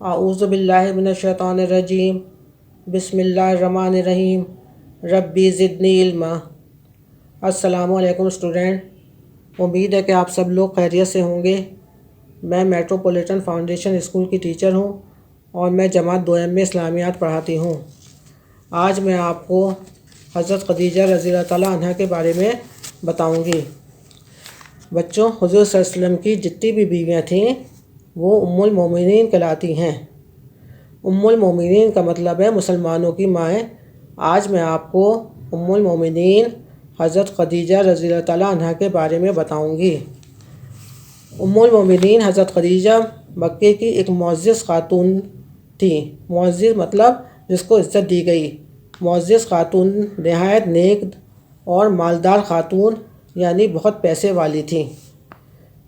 اعوذ باللہ من الشیطان الرجیم، بسم اللہ الرحمن الرحیم، ربی زدنی علما۔ السلام علیکم اسٹوڈنٹ، امید ہے کہ آپ سب لوگ خیریت سے ہوں گے۔ میں میٹروپولیٹن فاؤنڈیشن اسکول کی ٹیچر ہوں اور میں جماعت 2M میں اسلامیات پڑھاتی ہوں۔ آج میں آپ کو حضرت خدیجہ رضی اللہ تعالیٰ عنہ کے بارے میں بتاؤں گی۔ بچوں، حضور صلی اللہ علیہ وسلم کی جتنی بھی بیویاں تھیں وہ ام المومنین کہلاتی ہیں۔ ام المومنین کا مطلب ہے مسلمانوں کی مائیں۔ آج میں آپ کو ام المومنین حضرت خدیجہ رضی اللہ تعالیٰ عنہ کے بارے میں بتاؤں گی۔ ام المومنین حضرت خدیجہ مکے کی ایک معزز خاتون تھی۔ معزز مطلب جس کو عزت دی گئی۔ معزز خاتون نہایت نیک اور مالدار خاتون، یعنی بہت پیسے والی تھیں۔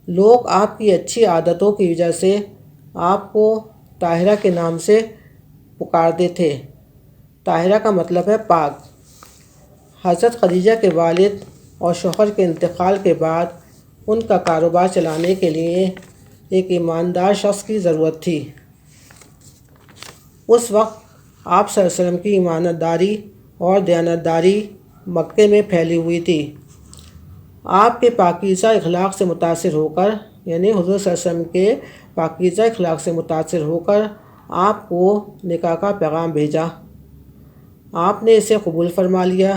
لوگ آپ کی اچھی عادتوں کی وجہ سے آپ کو طاہرہ کے نام سے پکارتے تھے۔ طاہرہ کا مطلب ہے پاک۔ حضرت خدیجہ کے والد اور شوہر کے انتقال کے بعد ان کا کاروبار چلانے کے لیے ایک ایماندار شخص کی ضرورت تھی۔ اس وقت آپ صلی اللہ علیہ وسلم کی ایمانت داری اور دیانت داری مکے میں پھیلی ہوئی تھی۔ آپ کے پاکیزہ اخلاق سے متاثر ہو کر، یعنی حضور صلی اللہ علیہ وسلم کے پاکیزہ اخلاق سے متاثر ہو کر آپ کو نکاح کا پیغام بھیجا۔ آپ نے اسے قبول فرما لیا،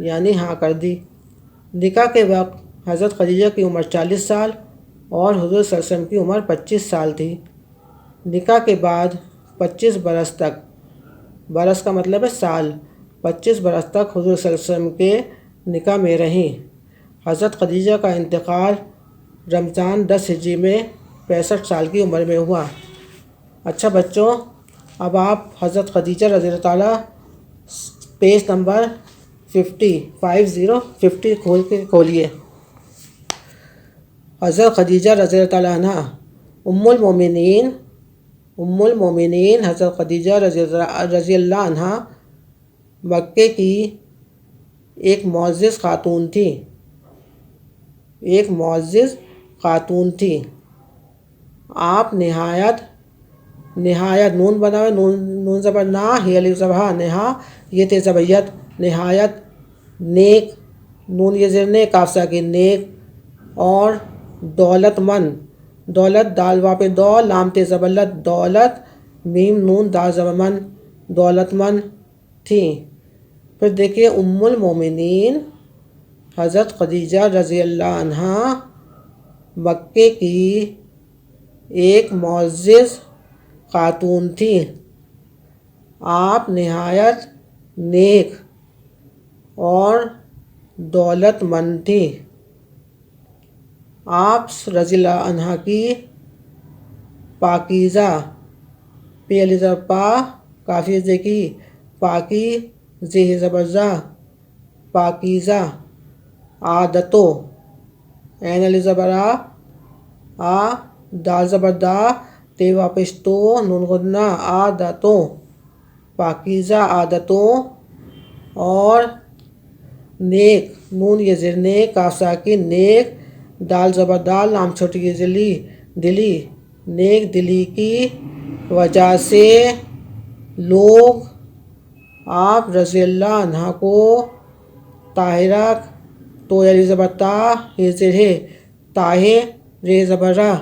یعنی ہاں کر دی۔ نکاح کے وقت حضرت خدیجہ کی عمر 40 سال اور حضور صلی اللہ علیہ وسلم کی عمر 25 سال تھی۔ نکاح کے بعد 25 برس تک، برس کا مطلب ہے سال، 25 برس تک حضور صلی اللہ علیہ وسلم کے نکاح میں رہیں۔ حضرت خدیجہ کا انتقال رمضان 10 ہجری میں 65 سال کی عمر میں ہوا۔ اچھا بچوں، اب آپ حضرت خدیجہ رضی اللہ تعالیٰ پیج نمبر 50 کھولیے۔ حضرت خدیجہ رضی اللہ تعالیٰ عنہ ام المومنین حضرت خدیجہ رضی اللہ عنہ مکے کی ایک معزز خاتون تھی۔ آپ نہایت نون بنا ہوئے، نون زبر نا، ہی الف زبر ہا، نہا یہ تے زبیت، نہایت نیک، نون یہ زیر نے، کاف ساکن، نیک اور دولت مند۔ دولت دال واپے دو، لام تے زبلت، دولت، میم نون دال زبر من، دولت مند تھیں۔ پھر دیکھیے ام المومنین حضرت خدیجہ رضی اللہ عنہ مکے کی ایک معزز خاتون تھی۔ آپ نہایت نیک اور دولت مند تھی۔ آپ رضی اللہ عنہ کی پاکیزہ، پی علی زبر پا، کافی ذکی، پاکی، زی زبرزہ، پاکیزہ عادتوں، عین علی زبر آ، دال زبر دا، تے واپس تو، نون غنہ، عادتوں، پاکیزہ عادتوں اور نیک، نون یہ زیر نے، کاف ساکن، نیک، دال زبر دال، لام چھوٹی یہ دلی، نیک دلی کی وجہ سے لوگ آپ رضی اللہ عنہ کو طاہرہ، تو علی زبر تا، ہے زیر ہے، طاہر، رے زبر را،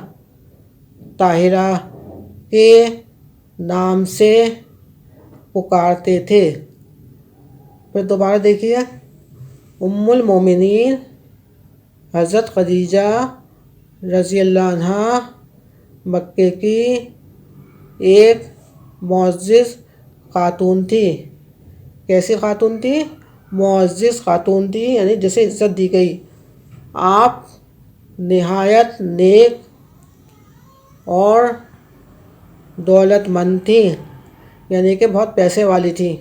طاہرہ کے نام سے پکارتے تھے۔ پھر دوبارہ دیکھیے، ام المومنین حضرت خدیجہ رضی اللہ عنہ مکے کی ایک معزز خاتون تھی۔ کیسی خاتون تھی؟ معزز خاتون تھی، یعنی جسے عزت دی گئی۔ آپ نہایت نیک اور دولت مند تھیں، یعنی کہ بہت پیسے والی تھیں۔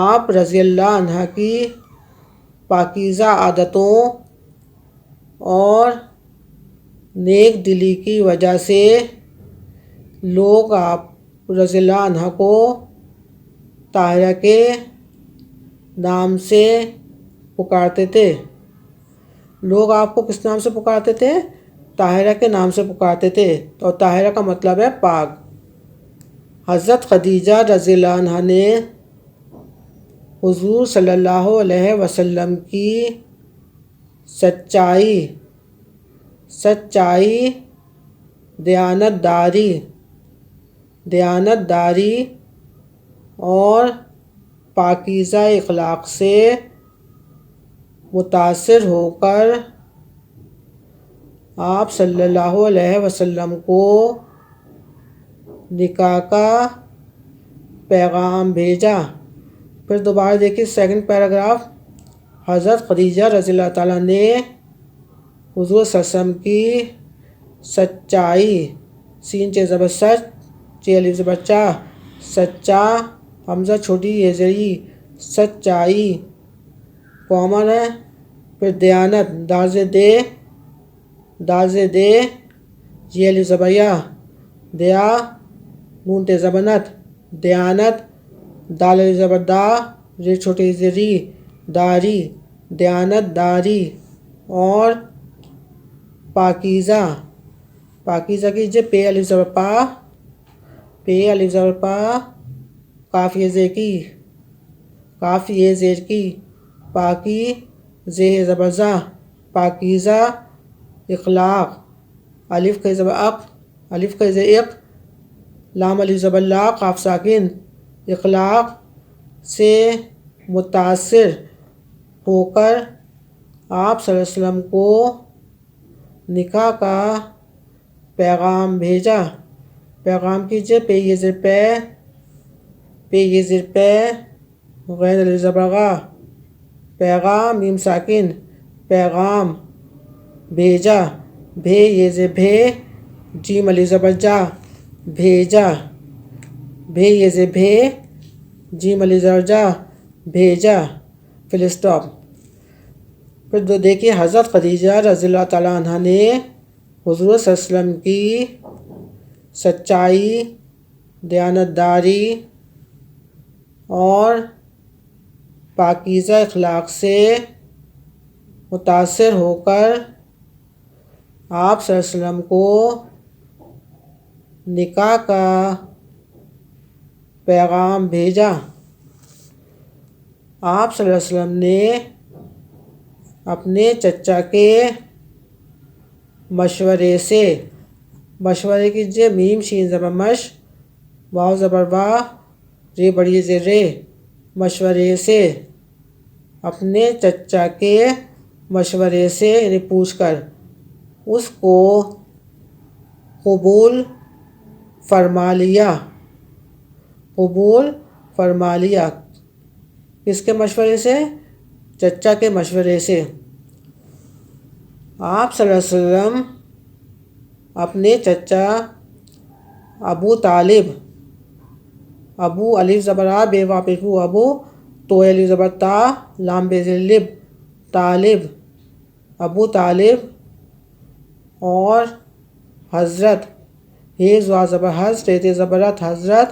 آپ رضی اللہ عنہ کی پاکیزہ عادتوں اور نیک دلی کی وجہ سے لوگ آپ رضی اللہ عنہ کو طاہرہ کے نام سے پکارتے تھے۔ لوگ آپ کو کس نام سے پکارتے تھے؟ طاہرہ کے نام سے پکارتے تھے، اور طاہرہ کا مطلب ہے پاک۔ حضرت خدیجہ رضی اللہ عنہا نے حضور صلی اللہ علیہ وسلم کی سچائی دیانت داری اور پاکیزہ اخلاق سے متاثر ہو کر آپ صلی اللہ علیہ وسلم کو نکاح کا پیغام بھیجا۔ پھر دوبارہ دیکھیے سیکنڈ پیراگراف۔ حضرت خدیجہ رضی اللہ تعالیٰ نے حضور صلی اللہ علیہ وسلم کی سچائی، سین چہ زبر سچ، چہ الف زبر چا، سچا، حمزہ چھوٹی یہ زری، سچائی کامن ہے۔ پھر دیانت، دال سے دے، یہ الف زبر یا، دیا، نون تے زبنت، دیانت، دال الف زبر دا، ری چھوٹی زری، داری، دیانت داری اور پاکیزہ کیجیے، پے الف زبر پا، کاف یہ زیر کی، پاکی، زے زبر زا، پاکیزہ اخلاق، الف کا زبر اق، لام الف زبر لا، قاف ساکن، اخلاق سے متاثر ہو کر آپ صلی اللہ علیہ وسلم کو نکاح کا پیغام بھیجا۔ پیغام کیجیے، پے یہ زر پے، غین الف زبر غا، پیغام، میم ساکن، پیغام، بھیجا، بھے یہ زر بھے، جیم الف زبر جا، بھیجا، بھے یہ زر بھے، جیم الف زبر جا، بھیجا، فل اسٹاپ۔ پھر دیکھیے حضرت خدیجہ رضی اللہ تعالیٰ عنہ نے حضور صلی اللہ علیہ وسلم کی سچائی، دیانت داری اور پاکیزہ اخلاق سے متاثر ہو کر آپ صلی اللہ علیہ وسلم کو نکاح کا پیغام بھیجا۔ آپ صلی اللہ علیہ وسلم نے اپنے چچا کے مشورے کیجیے، میم شین زبر مش، واو زبر وا، رے بڑی زے رے، مشورے سے، اپنے چچا کے مشورے سے یعنی پوچھ کر اس کو قبول فرما لیا۔ کس کے مشورے سے؟ چچا کے مشورے سے۔ آپ صلی اللہ علیہ وسلم اپنے چچا ابو طالب، ابو الف زبر آ، بے واپس بو، ابو، تو الف زبر تا، لام بے زیر لب، طالب، ابو طالب اور حضرت، ہے زوا زبر حض، تے زبرت، حضرت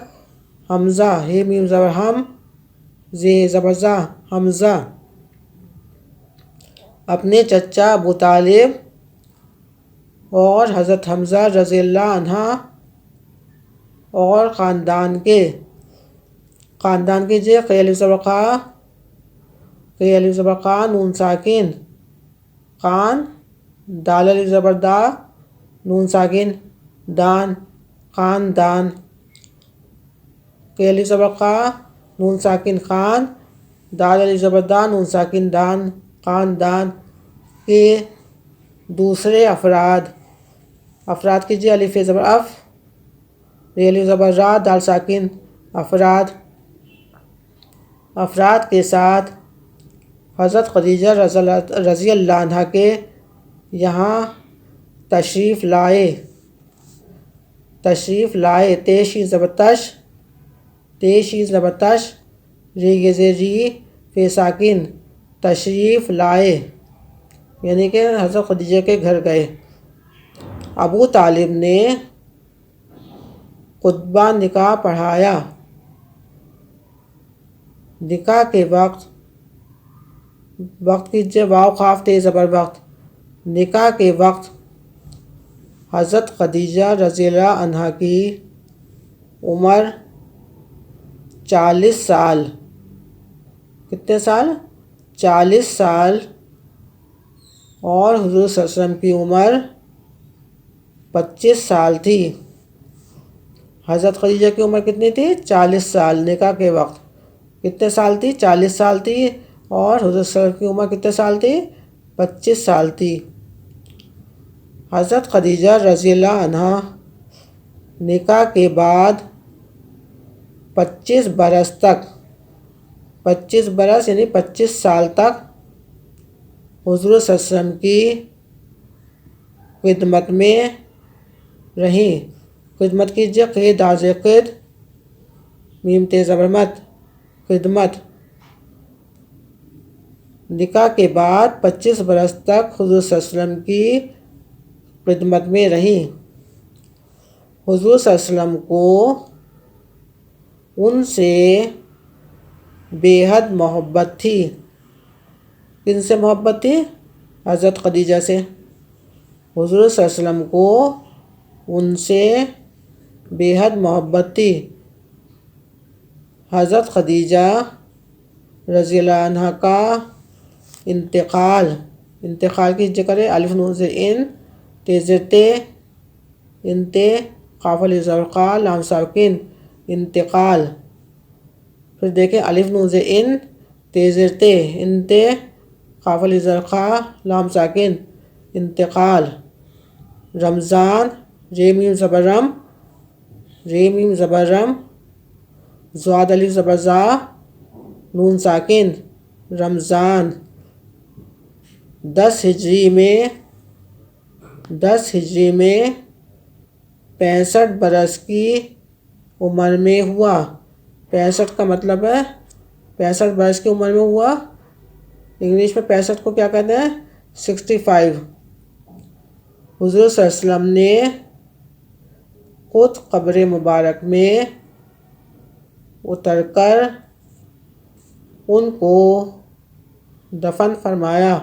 حمزہ، ہے میم زبر ہم، زے زبر زا، حمزہ، اپنے چچا ابو طالب اور حضرت حمزہ رضی اللہ عنہ اور خاندان کے جے، قی الف زبر قا، نون ساکن، قان، دال الف زبر دا، نون ساکن، دان، خاندان، قی الف زبر قا، نون ساکن، خان، دال الف زبر دا، نون ساکن، دان، خاندان کے دوسرے افراد کیجیے، الف زبر اف، ری الف زبر را، دال ساکن، افراد کے ساتھ حضرت خدیجہ رضی اللہ عنہ کے یہاں تشریف لائے، تیشی زبر تش، ری یہ ری، فے ساکن، تشریف لائے یعنی کہ حضرت خدیجہ کے گھر گئے۔ ابو طالب نے خطبہ نکاح پڑھایا۔ نکاح کے وقت کیجیے، واو خاف تے زبر وقت، نکاح کے وقت حضرت خدیجہ رضی اللہ عنہا کی عمر 40 سال. کتنے سال؟ 40 سال. اور حضور صلی اللہ علیہ وسلم کی عمر 25 سال تھی. حضرت خدیجہ کی عمر کتنی تھی؟ 40 سال. نکاح کے وقت کتنے سال تھی؟ 40 سال تھی. اور حضرت صلی اللہ علیہ وسلم کی عمر کتنے سال تھی؟ 25 سال تھی. حضرت خدیجہ رضی اللہ عنہ نکاح کے بعد 25 برس تک، 25 برس یعنی 25 سال تک حضور صلی اللہ علیہ وسلم کی خدمت میں رہیں. خدمت کیجیے، قید داز قید، میم تے زبر مت، خدمت. نکاح کے بعد 25 برس تک حضور صلی اللہ علیہ وسلم کی خدمت میں رہیں. حضور صلی اللہ علیہ وسلم کو ان سے بے حد محبت تھی. کن سے محبت تھی؟ حضرت خدیجہ سے. حضور صلی اللہ علیہ وسلم کو ان سے بے حد محبت تھی. حضرت خدیجہ رضی اللہ عنہ کا انتقال کی ذکر ہے. الف نون زیر ان تیزر تے، انتے قاف علی زرقا لام ساکن، انتقال. پھر دیکھیں الف نون زیر ان تیزر تے، انتے قاف علی زرقا لام ساکن، انتقال. رمضان، ری میم زبر رم، ری میم زبر رم، زواد الف زبر زا، نون ساکن، رمضان. 10 ہجری میں 65 برس کی عمر میں ہوا. 65 کا مطلب ہے 65 برس کی عمر میں ہوا. انگلش میں 65 کو کیا کہتے ہیں؟ 65. حضور صلی اللہ علیہ وسلم نے خود قبر مبارک میں اتر کر ان کو دفن فرمایا.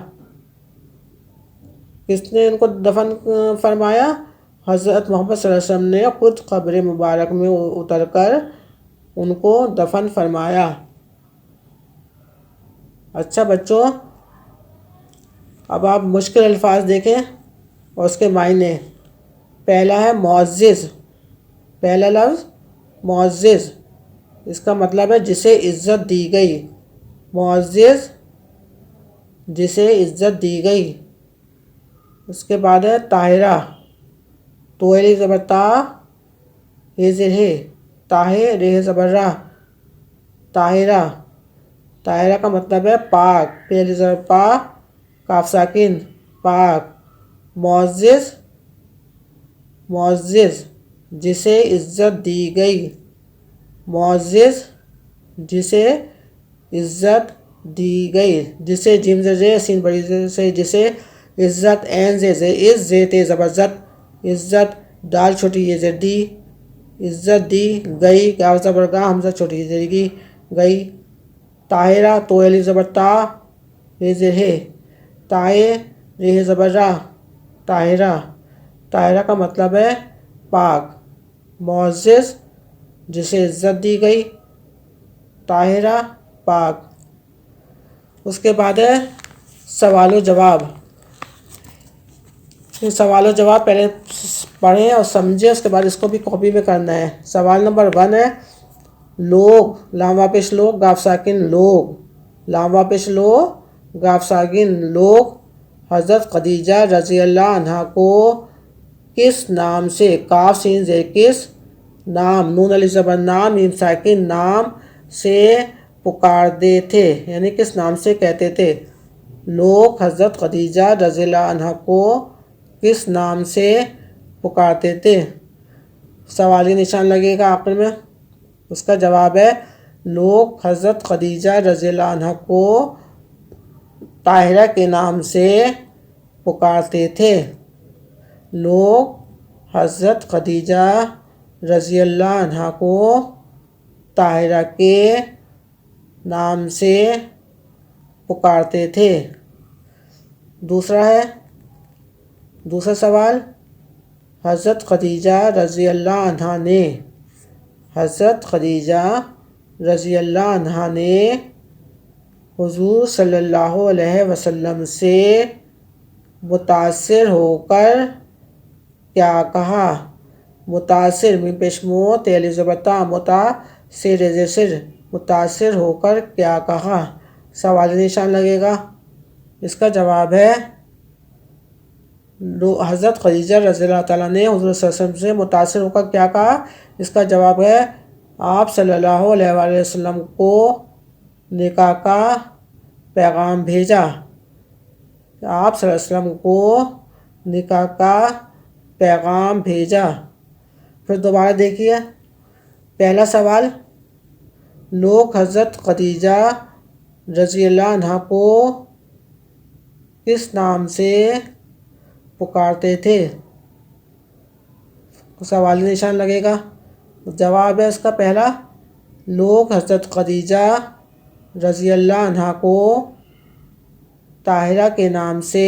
کس نے ان کو دفن فرمایا؟ حضرت محمد صلی اللہ علیہ وسلم نے خود قبر مبارک میں اتر کر ان کو دفن فرمایا. اچھا بچوں، اب آپ مشکل الفاظ دیکھیں اور اس کے معنی. پہلا ہے معزز. پہلا لفظ معزز، اس کا مطلب ہے جسے عزت دی گئی. معزز، جسے عزت دی گئی. اس کے بعد ہے طاہرہ. تو علی زبر تا، یہ زر ہے، تاہے رہ زبر راہ، طاہرہ. طاہرہ کا مطلب ہے پاک. پہلی زبر پا، کاف ساکن، پاک. معزز، معزز جسے عزت دی گئی. معزز جسے عزت دی گئی. جسے جیم زر سین بڑی سے، جسے عزت عین زے عز زے تے زبرزت، عزت. دال چھوٹی یہ زر دی، عزت دی گئی. کاف زبر گا، حمزہ چھوٹی زر گی، گئی. طاہرہ، تو علی زبر تا، یہ زر ہے، تائے رہ زبر را، طاہرہ. طاہرہ کا مطلب ہے پاک. معزز جسے عزت دی گئی، طاہرہ پاک. اس کے بعد ہے سوال و جواب. سوال و جواب پہلے پڑھیں اور سمجھیں، اس کے بعد اس کو بھی کاپی میں کرنا ہے. سوال نمبر 1 ہے لوگ، لام واپش لوگ، گاف ساکن لوگ، لام واپش لو، گاف ساکن لوگ حضرت خدیجہ رضی اللہ عنہ کو کس نام سے، کاف سین زیر کس، نام، نون علی زبر نام، میم ساکن، نام سے پکارتے تھے، یعنی کس نام سے کہتے تھے. لوگ حضرت خدیجہ رضی اللہ عنہ کو کس نام سے پکارتے تھے. سوالی نشان لگے گا آخر میں. اس کا جواب ہے لوگ حضرت خدیجہ رضی اللہ عنہ کو طاہرہ کے نام سے پکارتے تھے. لوگ حضرت خدیجہ رضی اللہ عنہ کو طاہرہ کے نام سے پکارتے تھے. دوسرا سوال، حضرت خدیجہ رضی اللہ عنہ نے، حضرت خدیجہ رضی اللہ عنہا نے حضور صلی اللہ علیہ وسلم سے متاثر ہو کر کیا کہا؟ متاثر میں پیشمو تیل زبطہ متاثر زر متاثر ہو کر کیا کہا؟ سوالی نشان لگے گا۔ اس کا جواب ہے حضرت خدیجہ رضی اللہ تعالیٰ نے حضور صلی اللہ علیہ وسلم سے متاثر ہو کر کیا کہا؟ اس کا جواب ہے آپ صلی اللہ علیہ وآلہ وسلم کو نکاح کا پیغام بھیجا۔ آپ صلی اللہ علیہ وسلم کو نکاح کا پیغام بھیجا۔ پھر دوبارہ دیکھیے پہلا سوال، لوگ حضرت خدیجہ رضی اللہ عنہا کو کس نام سے پکارتے تھے؟ سوالی نشان لگے گا۔ جواب ہے اس کا پہلا، لوگ حضرت خدیجہ رضی اللہ عنہا کو طاہرہ کے نام سے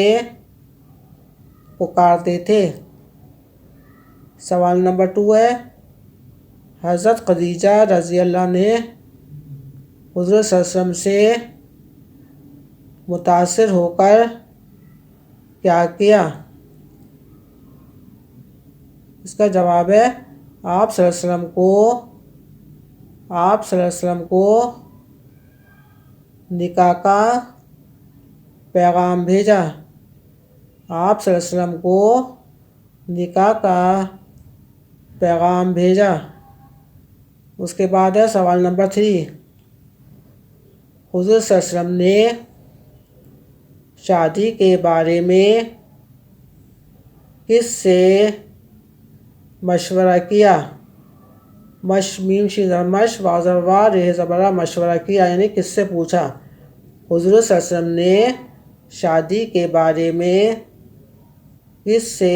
پکارتے تھے۔ سوال نمبر 2 ہے، حضرت خدیجہ رضی اللہ نے حضور صلی اللہ علیہ وسلم سے متاثر ہو کر کیا کیا؟ اس کا جواب ہے آپ صلی اللہ علیہ وسلم کو نکاح کا پیغام بھیجا۔ آپ صلی اللہ علیہ وسلم کو نکاح کا پیغام بھیجا۔ اس کے بعد ہے سوال نمبر 3، حضور صلی اللہ علیہ وسلم نے شادی کے بارے میں کس سے مشورہ کیا؟ میم شین مش واضح وا رہ زبرہ مشورہ کیا یعنی کس سے پوچھا؟ حضور صلی اللہ علیہ وسلم نے شادی کے بارے میں کس سے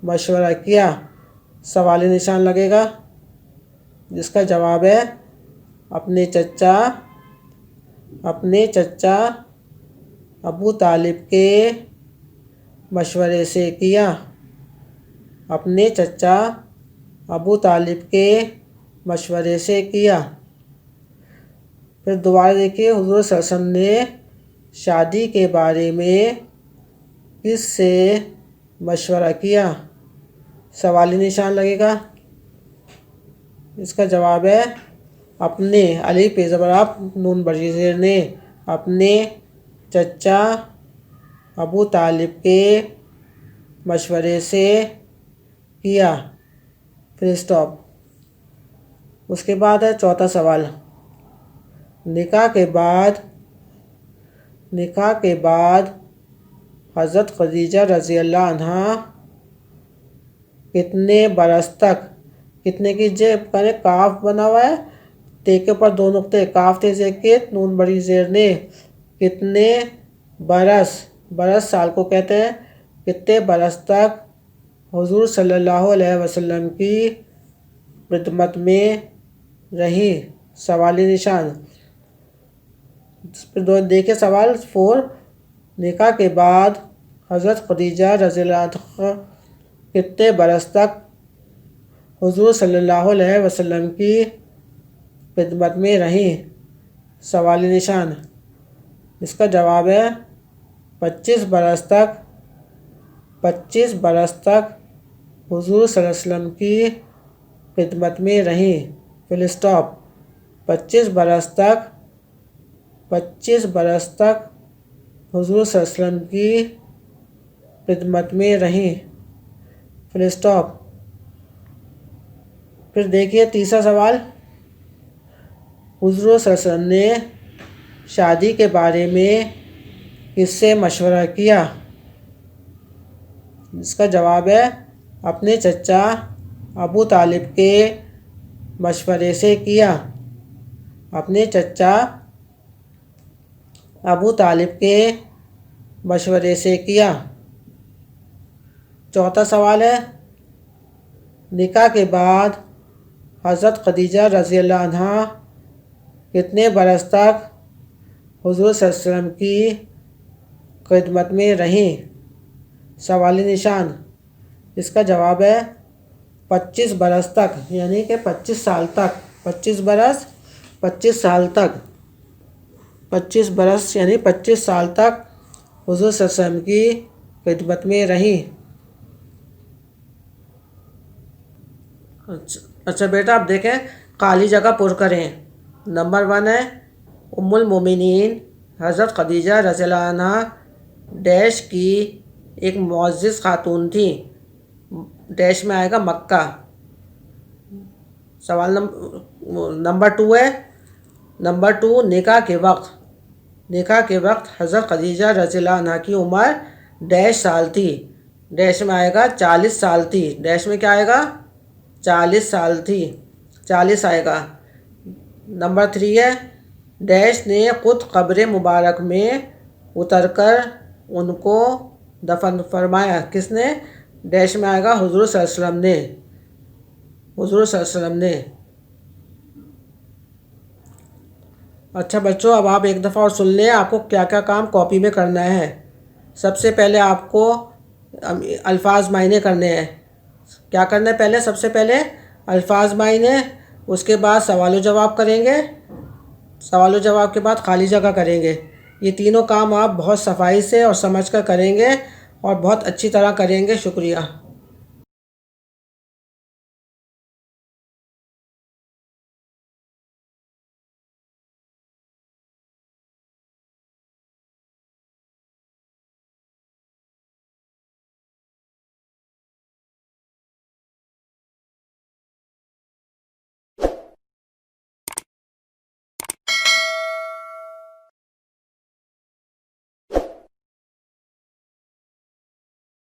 مشورہ کیا؟ سوالی نشان لگے گا، جس کا جواب ہے اپنے چچا ابو طالب کے مشورے سے کیا۔ اپنے چچا ابو طالب کے مشورے سے کیا۔ پھر دوبارہ دیکھیے حضور صلی اللہ علیہ وسلم نے شادی کے بارے میں کس سے مشورہ کیا؟ سوالی نشان لگے گا، اس کا جواب ہے اپنے علی پہ زبر نون بڑی زیر نے اپنے چچا ابو طالب کے مشورے سے کیا، پھر اسٹاپ۔ اس کے بعد ہے چوتھا سوال، نکاح کے بعد حضرت خدیجہ رضی اللہ عنہا کتنے برس تک، کتنے کی کریں کاف بنا ہوا ہے، تے کے اوپر 2 نقطے، کاف تے زیر کے نون بڑی زیر نے، کتنے برس سال کو کہتے ہیں، کتنے برس تک حضور صلی اللہ علیہ وسلم کی خدمت میں رہی؟ سوالی نشان۔ دیکھیں سوال 4، نکاح کے بعد حضرت خدیجہ رضی اللہ عنہ کتنے برس تک حضور صلی اللہ علیہ وسلم کی خدمت میں رہیں؟ سوالی نشان۔ اس کا جواب ہے 25 برس تک حضور صلی اللہ علیہ وسلم کی خدمت میں رہیں، فل اسٹاپ۔ 25 برس تک حضور صلی اللہ علیہ وسلم کی خدمت میں رہیں، فل اسٹاپ۔ پھر دیکھیے تیسرا سوال، حضور صلی اللہ علیہ وسلم نے شادی کے بارے میں کس سے مشورہ کیا؟ اس کا جواب ہے اپنے چچا ابو طالب کے مشورے سے کیا۔ اپنے چچا ابو طالب کے مشورے سے کیا۔ چوتھا سوال ہے، نکاح کے بعد حضرت خدیجہ رضی اللہ عنہا کتنے برس تک حضور صلی اللہ علیہ وسلم کی خدمت میں رہیں؟ سوالی نشان۔ اس کا جواب ہے 25 برس تک، یعنی کہ 25 سال تک۔ 25 برس 25 سال تک 25 برس یعنی 25 سال تک حضور صلی اللہ علیہ وسلم کی خدمت میں رہیں۔ اچھا بیٹا اب دیکھیں خالی جگہ پر کریں۔ نمبر 1 ہے ام المومنین حضرت خدیجہ رضی اللہ عنہ ڈیش کی ایک معزز خاتون تھی، ڈیش میں آئے گا مکہ۔ سوال نمبر 2 ہے، نمبر 2 نکاح کے وقت حضرت خدیجہ رضی اللہ عنہ کی عمر ڈیش سال تھی، ڈیش میں آئے گا 40 سال تھی، ڈیش میں کیا آئے گا 40 سال تھی، 40 آئے گا۔ نمبر 3 ہے ڈیش نے خود قبر مبارک میں اتر کر ان کو دفن فرمایا، کس نے؟ ڈیش میں آئے گا حضور صلی اللہ علیہ وسلم نے، حضور صلی اللہ علیہ وسلم نے۔ اچھا بچوں اب آپ ایک دفعہ اور سن لیں آپ کو کیا کیا کام کاپی میں کرنا ہے۔ سب سے پہلے آپ کو الفاظ معینے کرنے ہیں۔ کیا کرنا ہے پہلے؟ سب سے پہلے الفاظ معینے، اس کے بعد سوال و جواب کریں گے، سوال و جواب کے بعد خالی جگہ کریں گے۔ یہ تینوں کام آپ بہت صفائی سے اور سمجھ کر کریں گے اور بہت اچھی طرح کریں گے۔ شکریہ۔